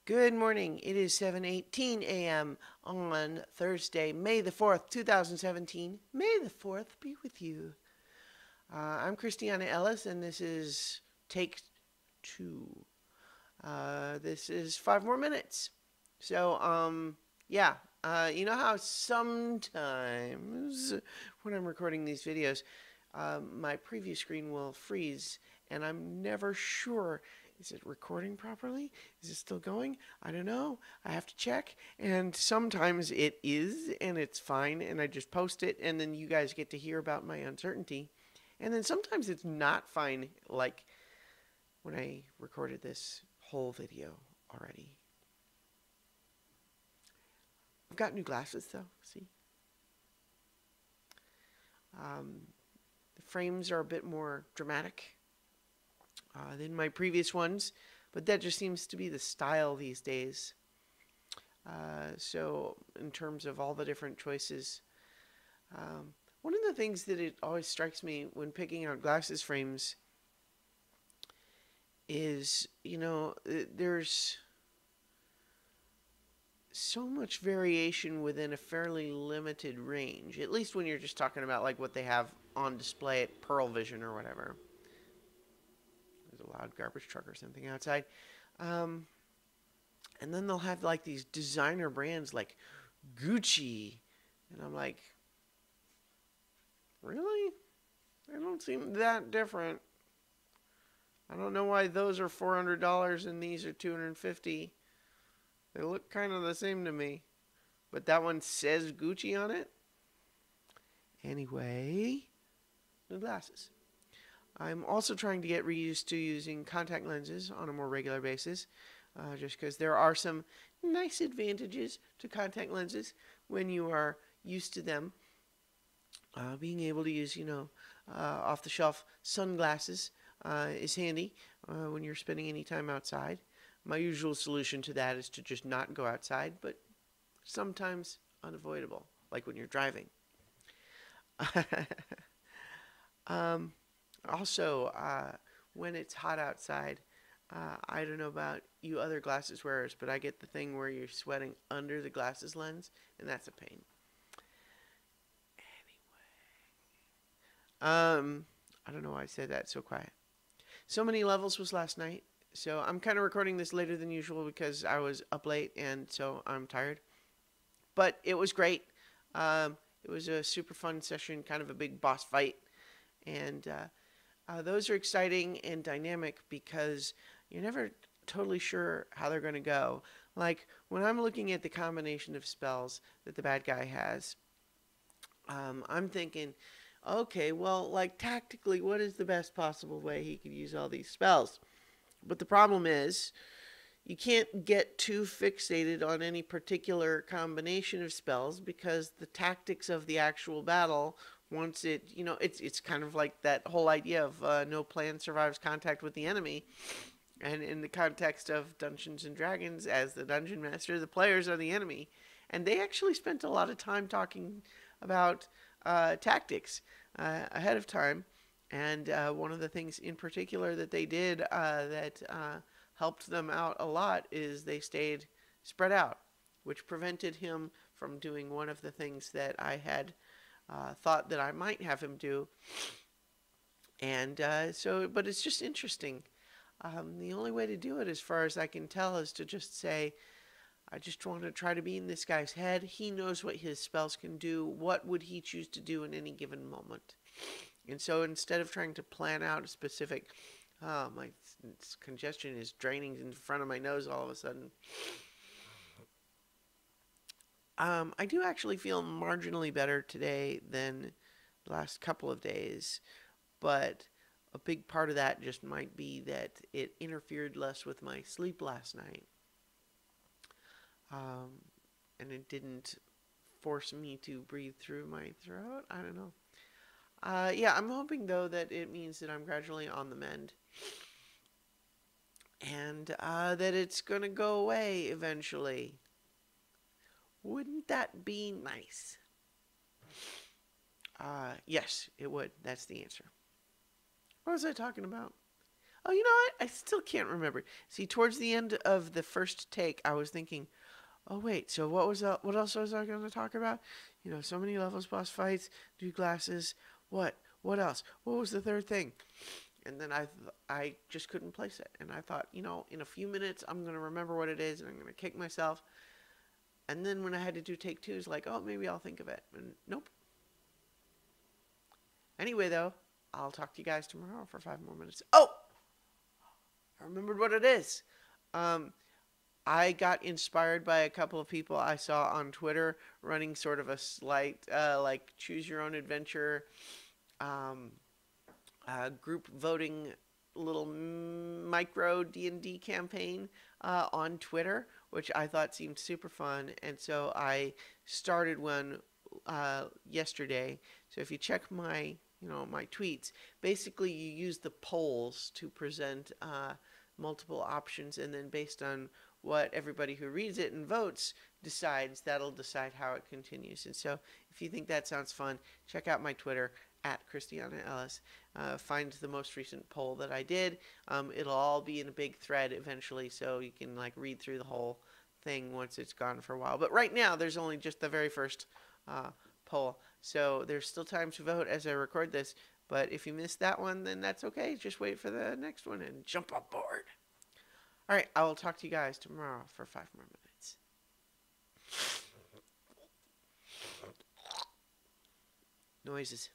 Good morning. It is 7:18 a.m. on Thursday, May the 4th, 2017. May the 4th be with you. I'm Christiana Ellis, and this is take two. This is 5 more minutes. So, yeah. You know how sometimes when I'm recording these videos, my preview screen will freeze, and I'm never sure. Is it recording properly? Is it still going? I don't know. I have to check. And sometimes it is, and it's fine, and I just post it, and then you guys get to hear about my uncertainty. And then sometimes it's not fine, like when I recorded this whole video already. I've got new glasses, though. See? The frames are a bit more dramatic than my previous ones, but that just seems to be the style these days. So in terms of all the different choices, one of the things that it always strikes me when picking out glasses frames is, there's so much variation within a fairly limited range, at least when you're just talking about like what they have on display at Pearl Vision or whatever. There's a loud garbage truck or something outside. And then they'll have like these designer brands like Gucci. And I'm like, really? They don't seem that different. I don't know why those are $400 and these are $250. They look kind of the same to me. But that one says Gucci on it. Anyway, new glasses. I'm also trying to get reused to using contact lenses on a more regular basis, just because there are some nice advantages to contact lenses when you are used to them. Being able to use, off-the-shelf sunglasses is handy when you're spending any time outside. My usual solution to that is to just not go outside, but sometimes unavoidable, like when you're driving. Also, when it's hot outside, I don't know about you other glasses wearers, but I get the thing where you're sweating under the glasses lens, and that's a pain. Anyway, I don't know why I said that so quiet. So Many Levels was last night, so I'm kind of recording this later than usual because I was up late, and so I'm tired. But it was great. It was a super fun session, kind of a big boss fight, and those are exciting and dynamic because you're never totally sure how they're going to go. Like, when I'm looking at the combination of spells that the bad guy has, I'm thinking, okay, well, like, tactically, what is the best possible way he could use all these spells? But the problem is, you can't get too fixated on any particular combination of spells because the tactics of the actual battle, once it's kind of like that whole idea of no plan survives contact with the enemy. And in the context of Dungeons and Dragons, as the dungeon master, the players are the enemy. And they actually spent a lot of time talking about tactics ahead of time. And one of the things in particular that they did that helped them out a lot is they stayed spread out, which prevented him from doing one of the things that I had thought that I might have him do. And but it's just interesting. The only way to do it, as far as I can tell, is to just say, I just want to try to be in this guy's head. He knows what his spells can do. What would he choose to do in any given moment? And so instead of trying to plan out a specific, my congestion is draining in front of my nose all of a sudden. I do actually feel marginally better today than the last couple of days, but a big part of that just might be that it interfered less with my sleep last night. And it didn't force me to breathe through my throat. I don't know. Yeah, I'm hoping, though, that it means that I'm gradually on the mend. And that it's going to go away eventually. Wouldn't that be nice? Yes, it would. That's the answer. What was I talking about? Oh, you know what? I still can't remember. See, towards the end of the first take, I was thinking, oh wait, so what else was I going to talk about? You know, so many levels, boss fights, new glasses. What? What else? What was the third thing? And then I just couldn't place it. And I thought, you know, in a few minutes I'm going to remember what it is and I'm going to kick myself. And then when I had to do take two, it's like, oh, maybe I'll think of it. And nope. Anyway, though, I'll talk to you guys tomorrow for 5 more minutes. Oh, I remembered what it is. Um, I got inspired by a couple of people I saw on Twitter running sort of a slight, like, choose your own adventure um, group voting little micro D&D campaign on Twitter, which I thought seemed super fun. And so I started one yesterday. So if you check my, my tweets, basically you use the polls to present multiple options, and then based on what everybody who reads it and votes decides, that'll decide how it continues. And so if you think that sounds fun, check out my Twitter at Christiana Ellis. Find the most recent poll that I did. It'll all be in a big thread eventually, so you can like read through the whole thing once it's gone for a while. But right now, there's only just the very first poll. So there's still time to vote as I record this. But if you missed that one, then that's okay. Just wait for the next one and jump on board. All right, I will talk to you guys tomorrow for 5 more minutes. Noises.